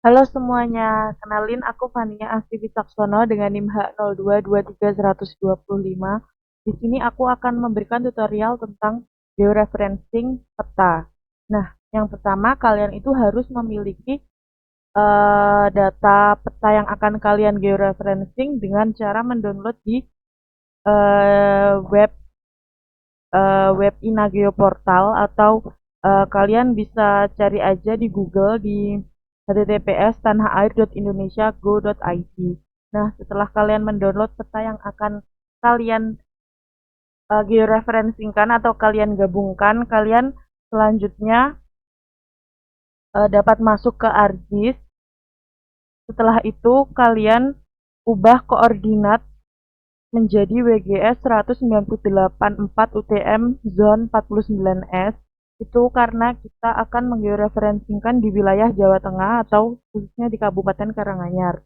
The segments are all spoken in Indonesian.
Halo semuanya, kenalin aku Fania Asti Wicaksono dengan NIM H02231125. Di sini aku akan memberikan tutorial tentang georeferencing peta. Nah, yang pertama kalian itu harus memiliki data peta yang akan kalian georeferencing dengan cara mendownload di web web Inageo Portal atau kalian bisa cari aja di Google di https://tanahair.indonesia.go.id. Nah, setelah kalian mendownload peta yang akan kalian georeferencingkan atau kalian gabungkan, kalian selanjutnya dapat masuk ke ArcGIS. Setelah itu kalian ubah koordinat menjadi WGS 198.4 UTM Zone 49S. Itu karena kita akan menggeoreferensikan di wilayah Jawa Tengah atau khususnya di Kabupaten Karanganyar.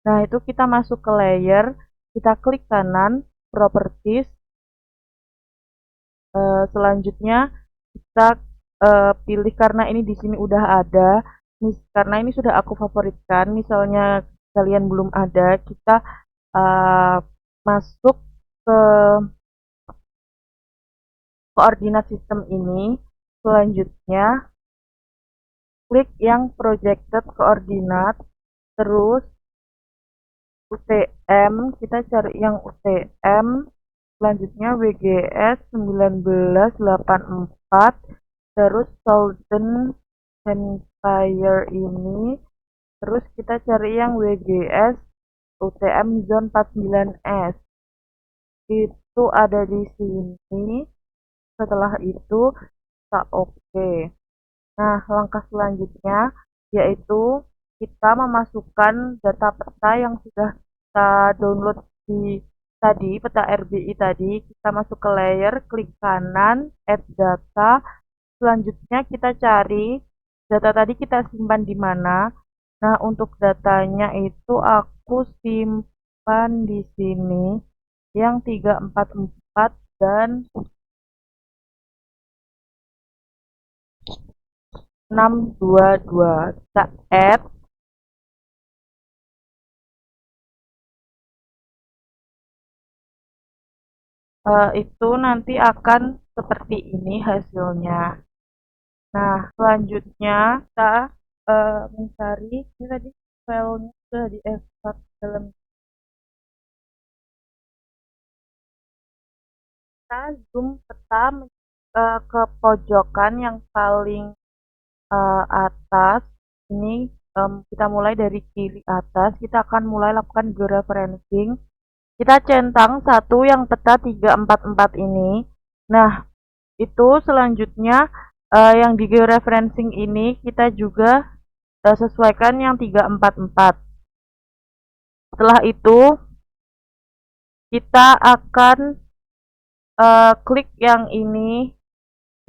Nah, itu kita masuk ke layer, kita klik kanan, properties. Selanjutnya kita pilih karena ini di sini udah ada. Karena ini sudah aku favoritkan, misalnya kalian belum ada, kita uh, masuk ke koordinat sistem ini. Selanjutnya klik yang projected koordinat, terus UTM, kita cari yang UTM, selanjutnya WGS 1984, terus Southern Hemisphere ini, terus kita cari yang WGS UTM Zone 49S, itu ada di sini. Setelah itu kita oke. Nah, langkah selanjutnya yaitu kita memasukkan data peta yang sudah kita download di tadi, peta RBI tadi. Kita masuk ke layer, klik kanan, add data. Selanjutnya kita cari data tadi kita simpan di mana. Nah, untuk datanya itu aku simpan di sini yang 344 dan 622. Kita add. Itu nanti akan seperti ini hasilnya. Nah, selanjutnya kita mencari ini tadi filenya sudah di ekstrak dalam, kita zoom peta ke pojokan yang paling atas. Ini kita mulai dari kiri atas, kita akan mulai lakukan georeferencing. Kita centang satu yang peta 344 ini. Nah, itu selanjutnya yang di georeferencing ini kita juga sesuaikan yang 344. Setelah itu kita akan klik yang ini,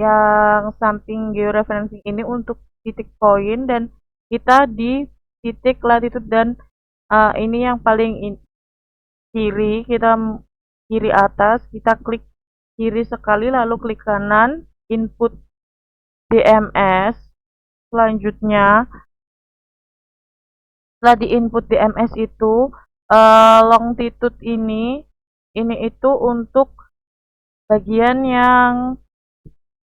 yang samping georeferencing ini untuk titik poin, dan kita di titik latitude dan ini yang paling kiri, kita kiri atas, kita klik kiri sekali lalu klik kanan, input DMS. Selanjutnya setelah di input DMS itu longitude ini itu untuk bagian yang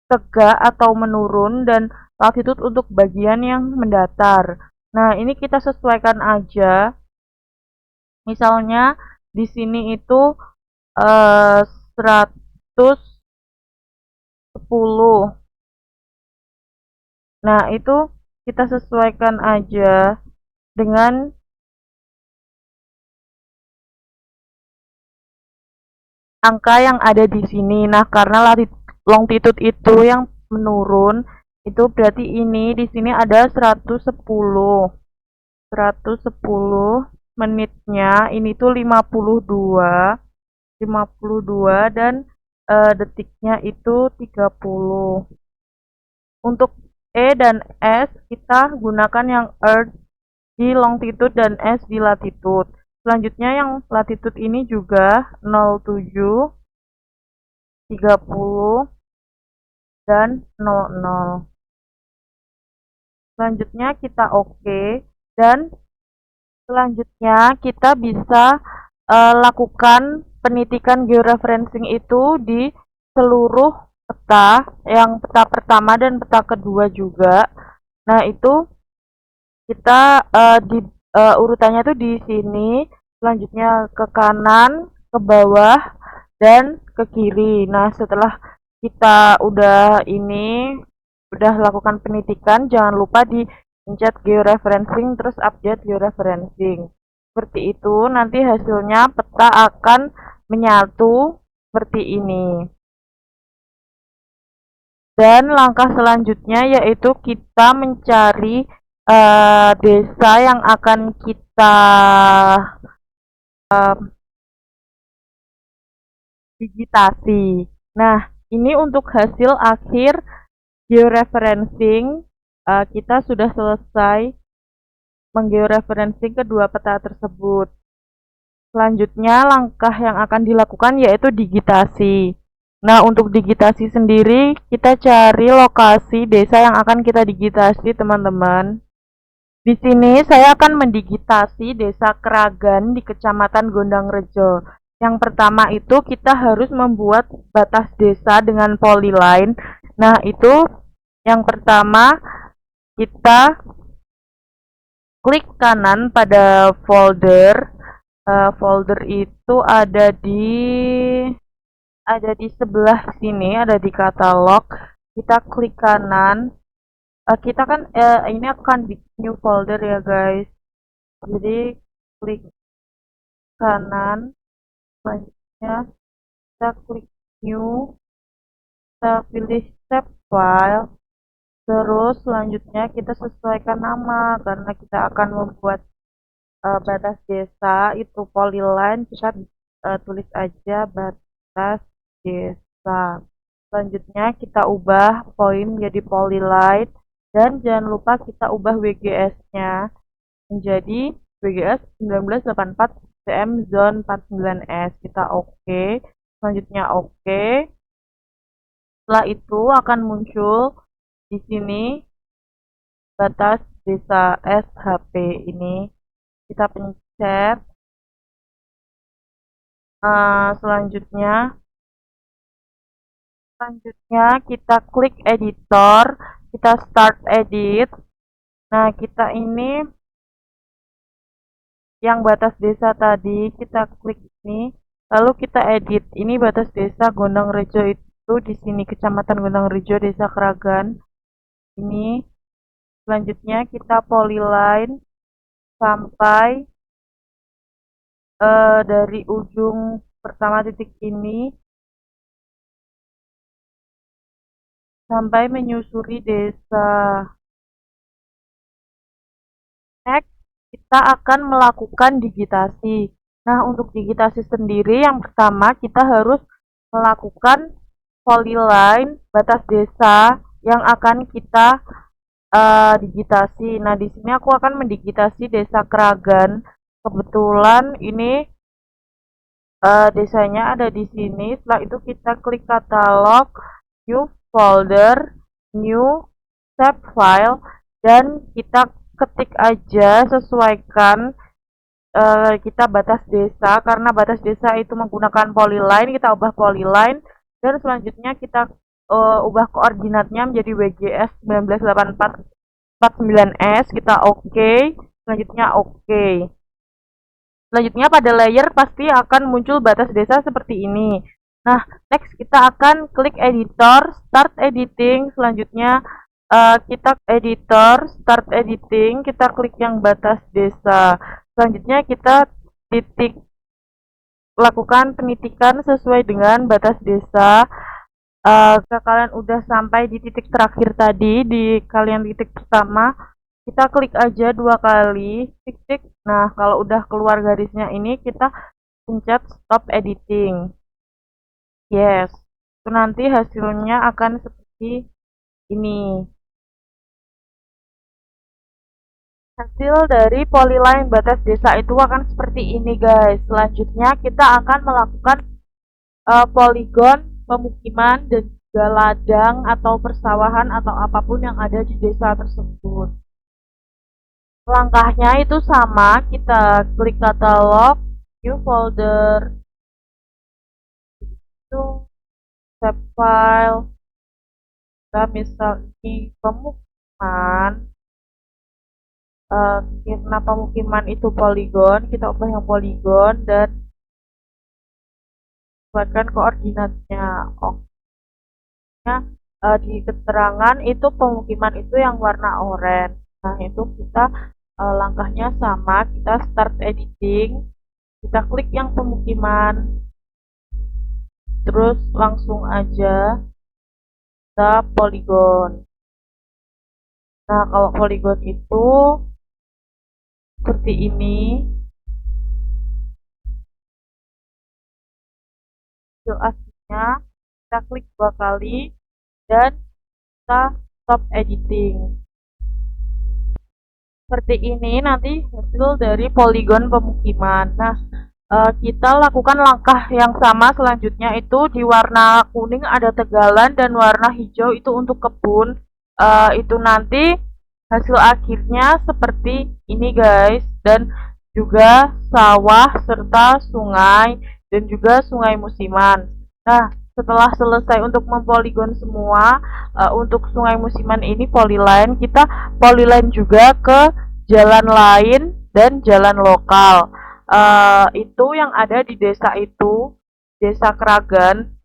tegak atau menurun, dan latitude untuk bagian yang mendatar. Nah, ini kita sesuaikan aja. Misalnya di sini itu 110. Nah, itu kita sesuaikan aja dengan angka yang ada di sini. Nah, karena longitude itu yang menurun, itu berarti ini di sini ada 110. 110 menitnya ini tuh 52 dan detiknya itu 30. Untuk E dan S kita gunakan yang Earth di longitude dan S di latitude. Selanjutnya yang latitude ini juga 07, 30, dan 00. Selanjutnya kita oke, Dan selanjutnya kita bisa lakukan penitikan georeferencing itu di seluruh peta, yang peta pertama dan peta kedua juga. Nah, itu kita di urutannya tuh di sini, selanjutnya ke kanan, ke bawah, dan ke kiri. Nah, setelah kita udah lakukan penitikan, jangan lupa dipencet georeferencing terus update georeferencing. Seperti itu, nanti hasilnya peta akan menyatu seperti ini. Dan langkah selanjutnya yaitu kita mencari desa yang akan kita digitasi. Nah, ini untuk hasil akhir georeferencing. Kita sudah selesai menggeoreferencing kedua peta tersebut. Selanjutnya, langkah yang akan dilakukan yaitu digitasi. Nah, untuk digitasi sendiri, kita cari lokasi desa yang akan kita digitasi, teman-teman. Di sini saya akan mendigitasi Desa Keragan di Kecamatan Gondangrejo. Yang pertama itu kita harus membuat batas desa dengan polyline. Nah, itu yang pertama kita klik kanan pada folder. Folder itu ada di sebelah sini, ada di katalog. Kita klik kanan. Kita kan ini akan bikin new folder ya guys. Jadi klik kanan, selanjutnya kita klik new, kita pilih save file, terus selanjutnya kita sesuaikan nama karena kita akan membuat batas desa itu polyline. Kita tulis aja batas desa. Selanjutnya kita ubah poin menjadi polyline. Dan jangan lupa kita ubah WGS-nya menjadi WGS 1984 cm zone 49S. Kita oke. Selanjutnya oke. Setelah itu akan muncul di sini batas desa SHP ini. Kita pencet. Selanjutnya kita klik editor, kita start edit. Nah, kita ini yang batas desa tadi, kita klik ini, lalu kita edit. Ini batas desa Gondangrejo itu di sini, Kecamatan Gondangrejo, Desa Keragan. Ini selanjutnya kita polyline sampai dari ujung pertama titik ini sampai menyusuri desa. Next, kita akan melakukan digitasi. Nah, untuk digitasi sendiri, yang pertama kita harus melakukan polyline batas desa yang akan kita digitasi. Nah, di sini aku akan mendigitasi Desa Keragan. Kebetulan ini desanya ada di sini. Setelah itu kita klik katalog, new folder, new save file, dan kita ketik aja, sesuaikan kita batas desa. Karena batas desa itu menggunakan polyline, kita ubah polyline. Dan selanjutnya kita ubah koordinatnya menjadi WGS 1984 49S. Kita oke. Selanjutnya oke. Selanjutnya pada layer pasti akan muncul batas desa seperti ini. Nah, next kita akan klik editor, start editing. Selanjutnya kita editor, start editing, kita klik yang batas desa. Selanjutnya kita lakukan penitikan sesuai dengan batas desa. Jika kalian udah sampai di titik terakhir tadi, di kalian titik pertama, kita klik aja 2 kali, tik-tik. Nah, kalau udah keluar garisnya ini, kita pencet stop editing. Yes, itu nanti hasilnya akan seperti ini. Hasil dari polyline batas desa itu akan seperti ini guys. Selanjutnya kita akan melakukan poligon pemukiman dan juga ladang atau persawahan atau apapun yang ada di desa tersebut. Langkahnya itu sama, kita klik katalog, new folder, itu save file, kita misal ini pemukiman, karena pemukiman itu poligon, kita ubah yang poligon dan buatkan koordinatnya. Oke, di keterangan itu pemukiman itu yang warna oranye. Nah, itu kita langkahnya sama, kita start editing, kita klik yang pemukiman, terus langsung aja kita poligon. Nah, kalau poligon itu seperti ini, hasil aslinya kita klik 2 kali dan kita stop editing. Seperti ini nanti hasil dari poligon pemukiman. Nah, kita lakukan langkah yang sama selanjutnya itu di warna kuning ada tegalan dan warna hijau itu untuk kebun. Itu nanti hasil akhirnya seperti ini guys, dan juga sawah serta sungai dan juga sungai musiman. Nah, setelah selesai untuk mempoligon semua, untuk sungai musiman ini polyline, kita polyline juga ke jalan lain dan jalan lokal. Itu yang ada di desa itu, Desa Kragan.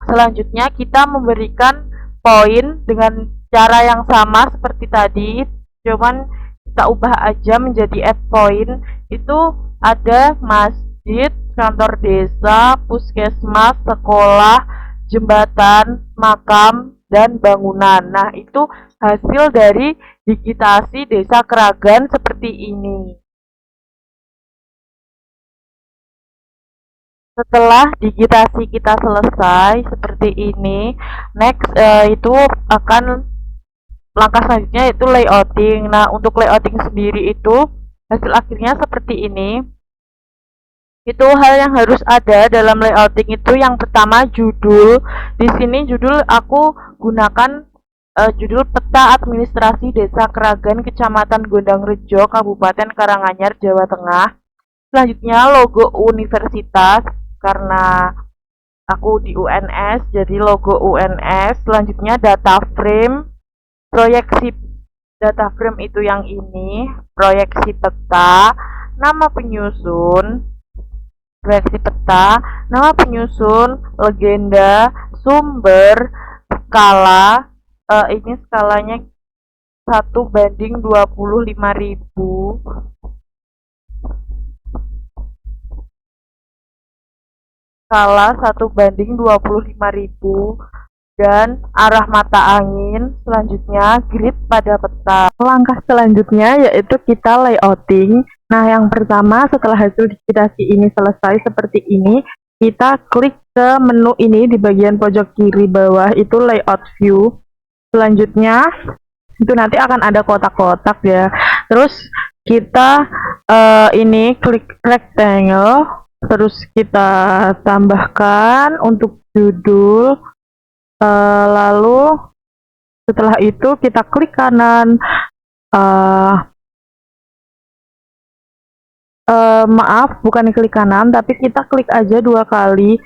Selanjutnya kita memberikan poin dengan cara yang sama seperti tadi, cuman kita ubah aja menjadi add point. Itu ada masjid, kantor desa, puskesmas, sekolah, jembatan, makam, dan bangunan. Nah, itu hasil dari digitasi Desa Kragan seperti ini. Setelah digitasi kita selesai seperti ini, next itu akan langkah selanjutnya yaitu layouting. Nah, untuk layouting sendiri itu hasil akhirnya seperti ini. Itu hal yang harus ada dalam layouting itu yang pertama judul. Di sini judul aku gunakan judul peta administrasi Desa Kragan, Kecamatan Gondangrejo, Kabupaten Karanganyar, Jawa Tengah. Selanjutnya logo universitas karena aku di UNS jadi logo UNS. Selanjutnya data frame, proyeksi data frame itu yang ini, proyeksi peta, nama penyusun, proyeksi peta, nama penyusun, legenda, sumber, skala, ini skalanya 1:25.000, skala 1:25.000, dan arah mata angin. Selanjutnya grid pada peta. Langkah selanjutnya yaitu kita layouting. Nah, yang pertama setelah hasil digitasi ini selesai seperti ini, kita klik ke menu ini di bagian pojok kiri bawah itu layout view. Selanjutnya itu nanti akan ada kotak-kotak ya. Terus kita ini klik rectangle, terus kita tambahkan untuk judul. Lalu setelah itu kita klik kanan. Maaf, bukan klik kanan, tapi kita klik aja 2 kali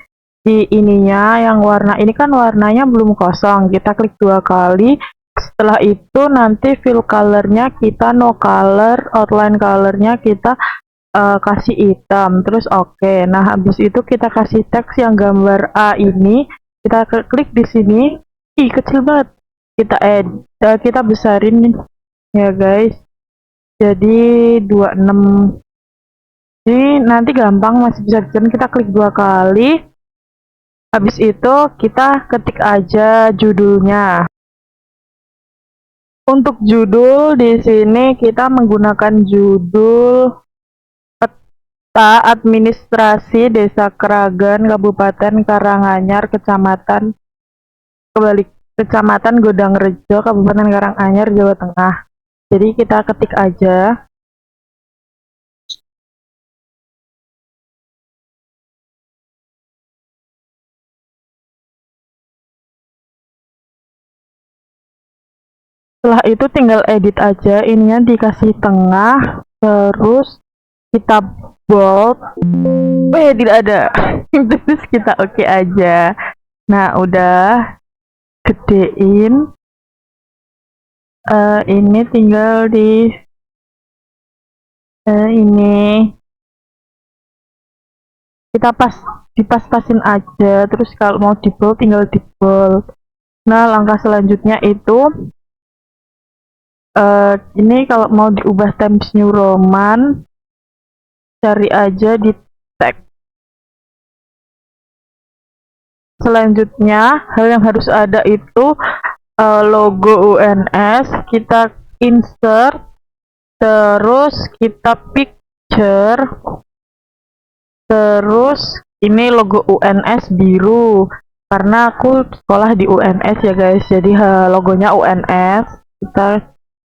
di ininya. Yang warna ini kan warnanya belum kosong. Kita klik 2 kali. Setelah itu nanti fill colornya kita no color, outline colornya kita kasih hitam. Terus oke. Nah, habis itu kita kasih teks yang gambar A ini. Kita klik di sini. Ih, kecil banget. Kita add, kita besarin ya guys. Jadi 26. Jadi nanti gampang, masih bisa dicari. Kita klik 2 kali. Habis itu kita ketik aja judulnya. Untuk judul di sini kita menggunakan judul peta administrasi Desa Kragan, Kabupaten Karanganyar, Kecamatan Gondangrejo, Kabupaten Karanganyar, Jawa Tengah. Jadi kita ketik aja. Setelah itu tinggal edit aja, ininya dikasih tengah, terus kita bold. Tidak ada. Terus kita oke aja. Nah, udah gedein. Ini tinggal di ini kita dipas-pasin aja. Terus kalau mau di bold tinggal di bold. Nah, langkah selanjutnya itu ini kalau mau diubah Times New Roman, cari aja di tag. Selanjutnya hal yang harus ada itu logo UNS, kita insert, terus kita picture, terus ini logo UNS biru karena aku sekolah di UNS ya guys, jadi logonya UNS kita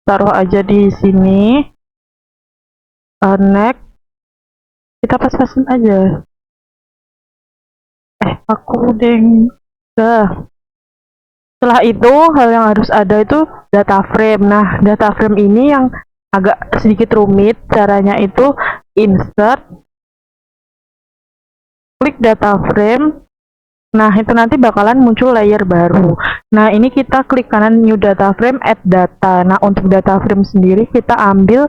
taruh aja di sini. Next kita pas-pasin aja. Aku udah. Setelah itu hal yang harus ada itu data frame. Nah, data frame ini yang agak sedikit rumit. Caranya itu insert, klik data frame. Nah, itu nanti bakalan muncul layer baru. Nah, ini kita klik kanan new data frame, add data. Nah, untuk data frame sendiri kita ambil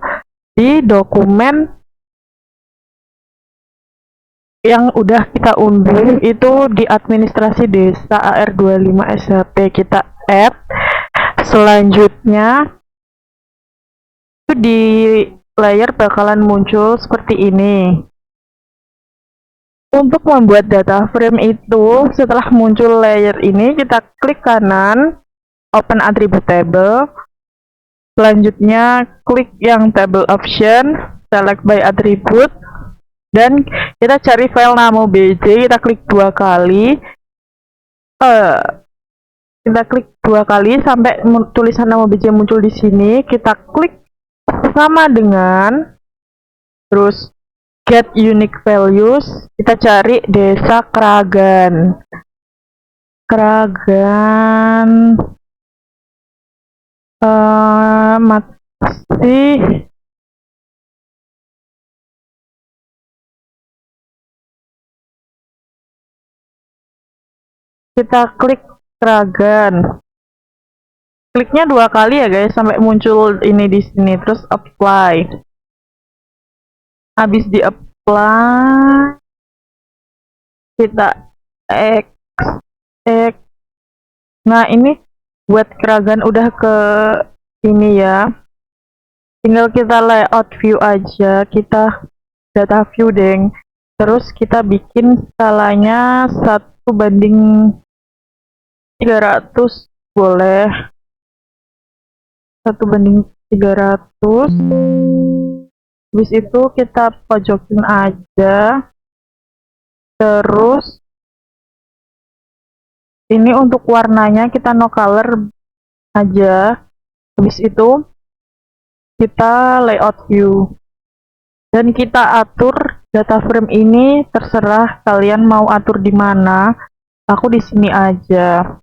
di dokumen yang udah kita unduh itu di administrasi desa AR25 SHP, kita add. Selanjutnya itu di layer bakalan muncul seperti ini. Untuk membuat data frame itu setelah muncul layer ini kita klik kanan open attribute table. Selanjutnya klik yang table option, select by attribute, dan kita cari file namo bj, kita klik dua kali. Kita klik dua kali sampai tulisan namo bj muncul di sini. Kita klik sama dengan, terus get unique values. Kita cari desa Kragan. Masih kita klik Kragan. Kliknya dua kali ya guys sampai muncul ini di sini, terus apply. Habis di apply kita X. Nah, ini buat Kragan udah ke ini ya. Tinggal kita layout view aja, kita data view deng. Terus kita bikin skalanya 1:300 boleh. 1:300. Habis itu kita pojokin aja. Terus ini untuk warnanya kita no color aja. Habis itu kita layout view. Dan kita atur data frame ini, terserah kalian mau atur di mana. Aku di sini aja.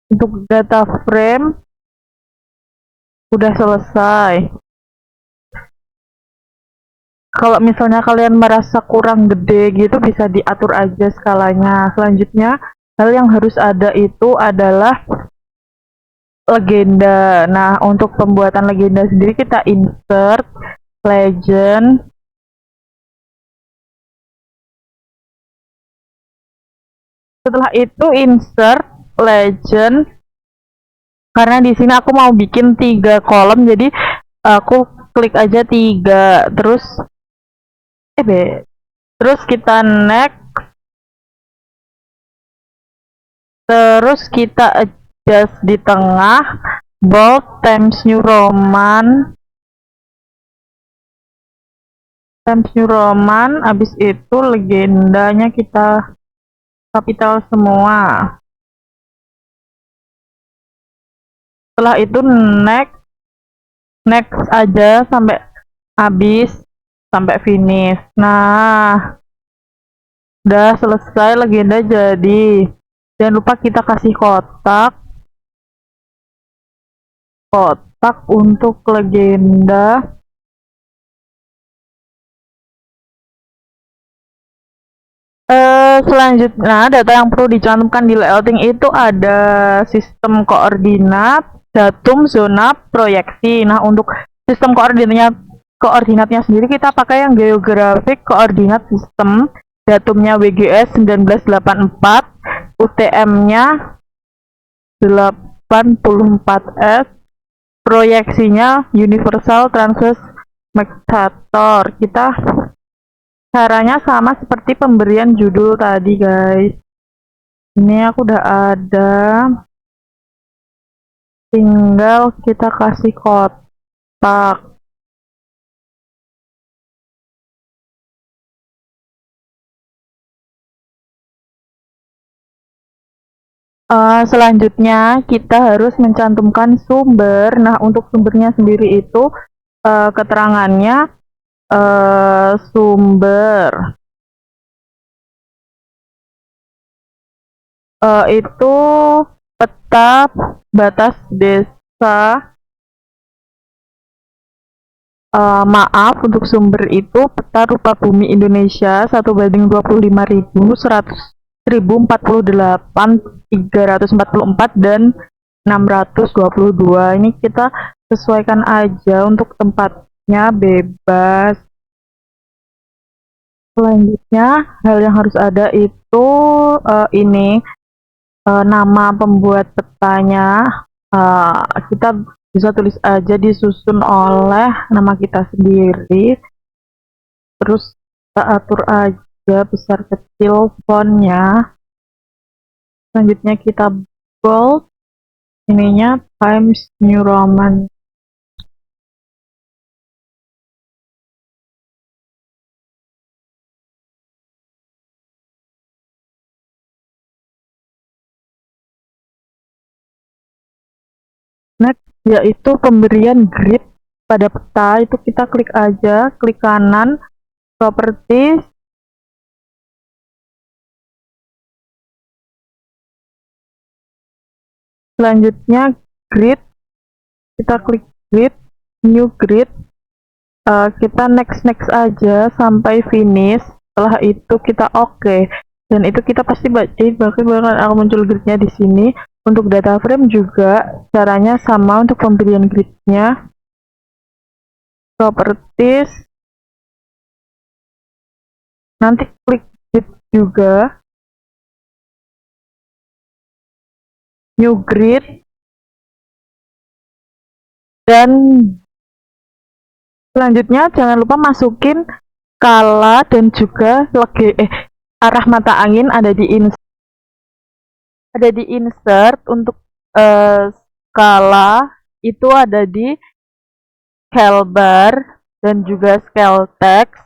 Untuk data frame udah selesai. Kalau misalnya kalian merasa kurang gede gitu bisa diatur aja skalanya. Selanjutnya hal yang harus ada itu adalah legenda. Nah, untuk pembuatan legenda sendiri kita insert legend. Setelah itu insert legend. Karena di sini aku mau bikin 3 kolom, jadi aku klik aja 3. Terus terus kita next. Terus kita adjust di tengah, bold Times New Roman. Habis itu legendanya kita kapital semua. Setelah itu next aja sampai habis, sampai finish. Nah, udah selesai, legenda jadi. Jangan lupa kita kasih kotak untuk legenda. Selanjutnya data yang perlu dicantumkan di layouting itu ada sistem koordinat, datum, zona, proyeksi. Nah, untuk sistem koordinatnya sendiri kita pakai yang geographic coordinate system, datumnya WGS 1984, UTM-nya 84S, proyeksinya Universal Transverse Mercator. Kita caranya sama seperti pemberian judul tadi, guys. Ini aku udah ada, tinggal kita kasih kotak. Selanjutnya kita harus mencantumkan sumber. Nah, untuk sumbernya sendiri itu keterangannya sumber itu peta batas desa. Maaf, untuk sumber itu peta rupa bumi Indonesia 1/1000 dan 622. Ini kita sesuaikan aja, untuk tempatnya bebas. Selanjutnya hal yang harus ada itu ini nama pembuat petanya. Kita bisa tulis aja disusun oleh nama kita sendiri, terus kita atur aja besar kecil fontnya. Selanjutnya kita bold ininya Times New Roman. Next yaitu pemberian grid pada peta. Itu kita klik aja, klik kanan, properties, selanjutnya grid, kita klik grid, new grid, kita next aja sampai finish. Setelah itu kita oke. Dan itu kita pasti bakal akan muncul gridnya di sini. Untuk data frame juga caranya sama untuk pemberian gridnya. Properties, nanti klik grid juga, new grid, dan selanjutnya jangan lupa masukin skala dan juga arah mata angin ada di insert. Untuk skala itu ada di scale bar dan juga scale text.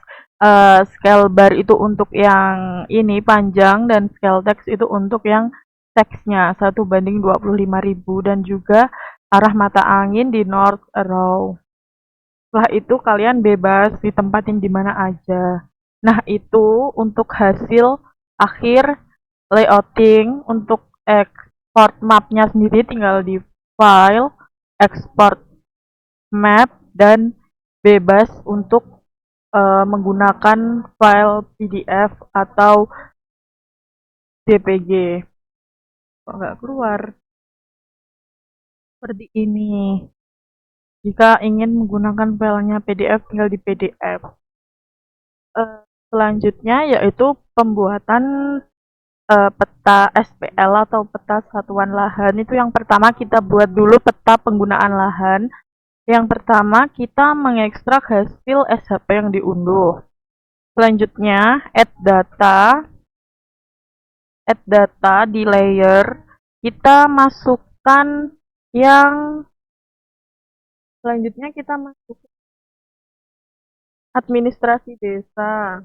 Scale bar itu untuk yang ini panjang, dan scale text itu untuk yang teksnya 1/25.000, dan juga arah mata angin di north arrow. Setelah itu kalian bebas ditempatin di mana aja. Nah, itu untuk hasil akhir layouting. Untuk export mapnya sendiri tinggal di file, export map, dan bebas untuk menggunakan file PDF atau JPG. Kok nggak keluar? Seperti ini. Jika ingin menggunakan filenya PDF, tinggal di PDF. Selanjutnya yaitu pembuatan peta SPL atau peta satuan lahan. Itu yang pertama kita buat dulu peta penggunaan lahan. Yang pertama kita mengekstrak hasil SHP yang diunduh. Selanjutnya add data di layer. Kita masukkan yang selanjutnya kita masukkan administrasi desa,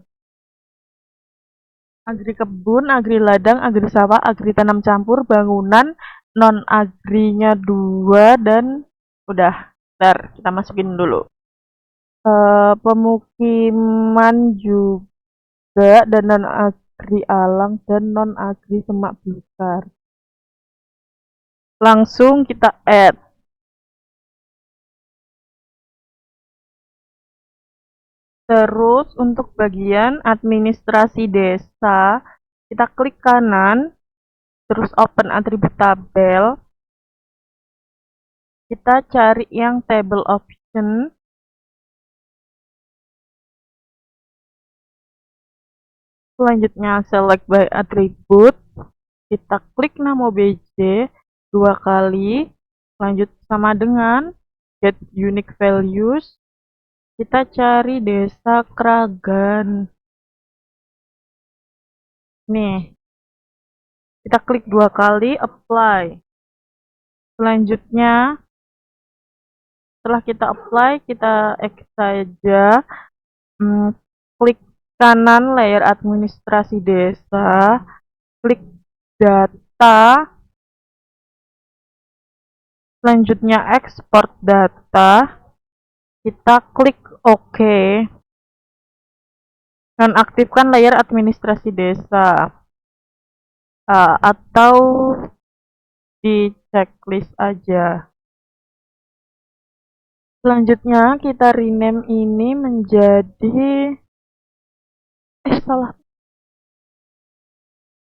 agri kebun, agri ladang, agri sawah, agri tanam campur, bangunan, non agrinya 2, dan udah. Ntar kita masukin dulu pemukiman juga, dan non agri alang, dan non agri semak belukar. Langsung kita add. Terus untuk bagian administrasi desa, kita klik kanan, terus open atribut tabel. Kita cari yang table option. Selanjutnya select by attribute. Kita klik nama OBJ 2 kali. Lanjut sama dengan get unique values. Kita cari desa Kragan. Nih, kita klik 2 kali, apply. Selanjutnya, setelah kita apply, kita X saja. Klik kanan layer administrasi desa, klik data, selanjutnya export data, kita klik OK, dan aktifkan layer administrasi desa. Atau di checklist aja. Selanjutnya kita rename ini menjadi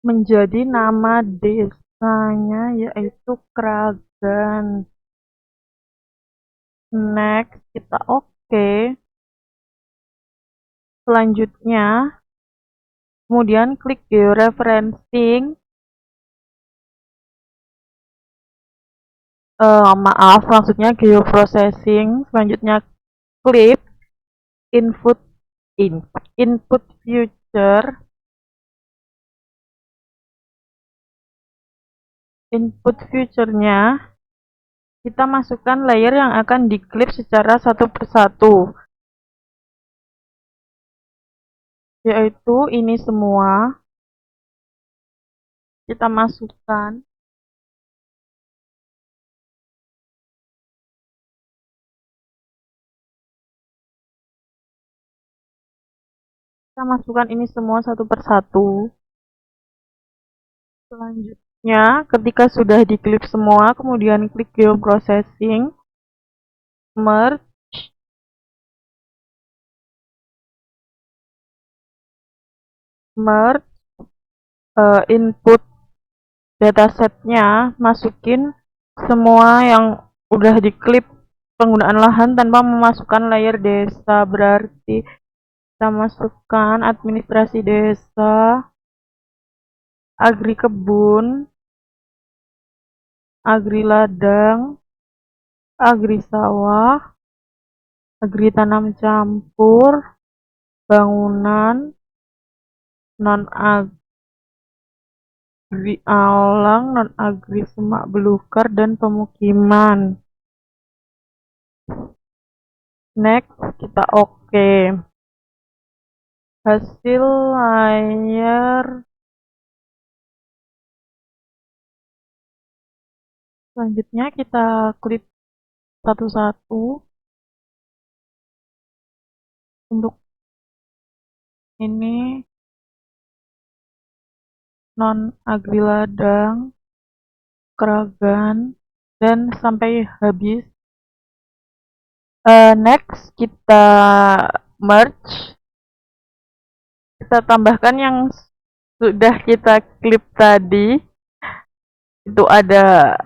menjadi nama desanya, yaitu Kragan. Next, kita oke. Selanjutnya, kemudian klik georeferencing. Maksudnya geoprocessing. Selanjutnya klik input future. Input future-nya kita masukkan layer yang akan diklip secara satu persatu, yaitu ini semua. Kita masukkan. Kita masukkan ini semua satu persatu. Selanjutnya, ketika sudah diklip semua, kemudian klik geoprocessing, merge, input datasetnya, masukin semua yang udah diklip penggunaan lahan tanpa memasukkan layer desa. Berarti kita masukkan administrasi desa, agri kebun, agri ladang, agri sawah, agri tanam campur, bangunan, non-agri alang, non-agri semak belukar, dan pemukiman. Next, kita oke. Hasil layar. Selanjutnya kita klik satu-satu untuk ini non-agri ladang, Kragan, dan sampai habis. Next, kita merge. Kita tambahkan yang sudah kita klip tadi. Itu ada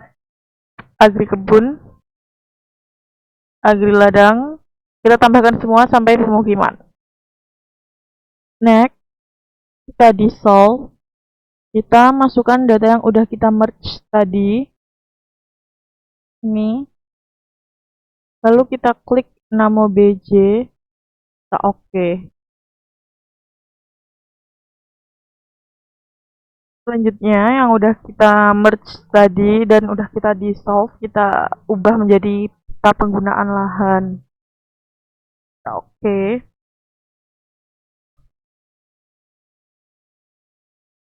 agri kebun, agri ladang. Kita tambahkan semua sampai pemukiman. Next, kita dissolve. Kita masukkan data yang udah kita merge tadi. Ini. Lalu kita klik nama BJ. Kita oke. Selanjutnya yang udah kita merge tadi dan udah kita dissolve, kita ubah menjadi peta penggunaan lahan. Kita oke.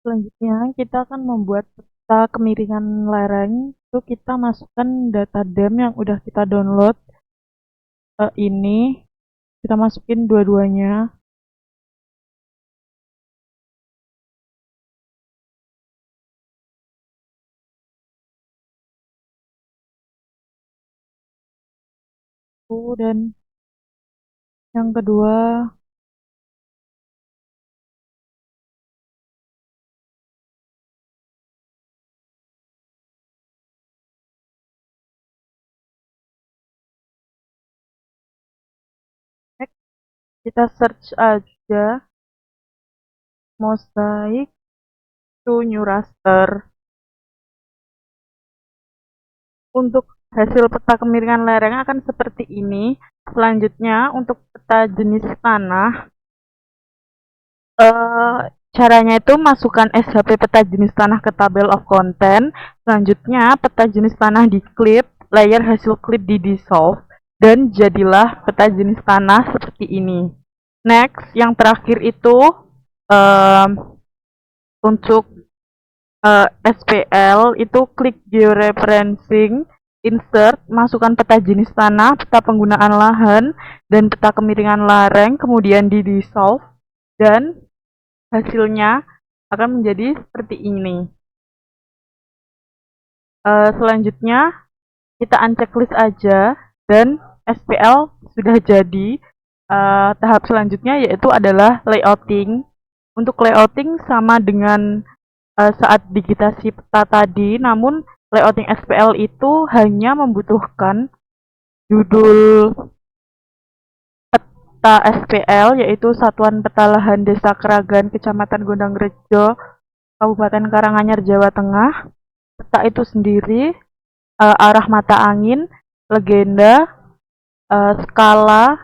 Selanjutnya kita akan membuat peta kemiringan lereng. Itu kita masukkan data DEM yang udah kita download. Ini kita masukin dua-duanya. satu, dan yang kedua next, kita search aja mosaic to new raster. Untuk hasil peta kemiringan lereng akan seperti ini. Selanjutnya untuk peta jenis tanah, caranya itu masukkan SHP peta jenis tanah ke tabel of content. Selanjutnya peta jenis tanah di clip, layer hasil clip di dissolve, dan jadilah peta jenis tanah seperti ini. Next, yang terakhir itu untuk SPL itu klik georeferencing, insert, masukkan peta jenis tanah, peta penggunaan lahan, dan peta kemiringan lereng, kemudian di dissolve, dan hasilnya akan menjadi seperti ini. Selanjutnya kita unchecklist aja, dan SPL sudah jadi. Tahap selanjutnya yaitu adalah layouting. Untuk layouting sama dengan saat digitasi peta tadi, namun layouting SPL itu hanya membutuhkan judul peta SPL, yaitu Satuan Peta Lahan Desa Keragan, Kecamatan Gondangrejo, Kabupaten Karanganyar, Jawa Tengah. Peta itu sendiri, arah mata angin, legenda, skala,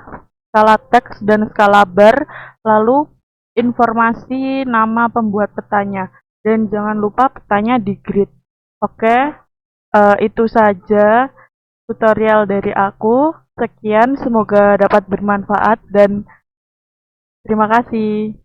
skala teks, dan skala bar, lalu informasi nama pembuat petanya. Dan jangan lupa petanya di grid. Oke, itu saja tutorial dari aku. Sekian, semoga dapat bermanfaat dan terima kasih.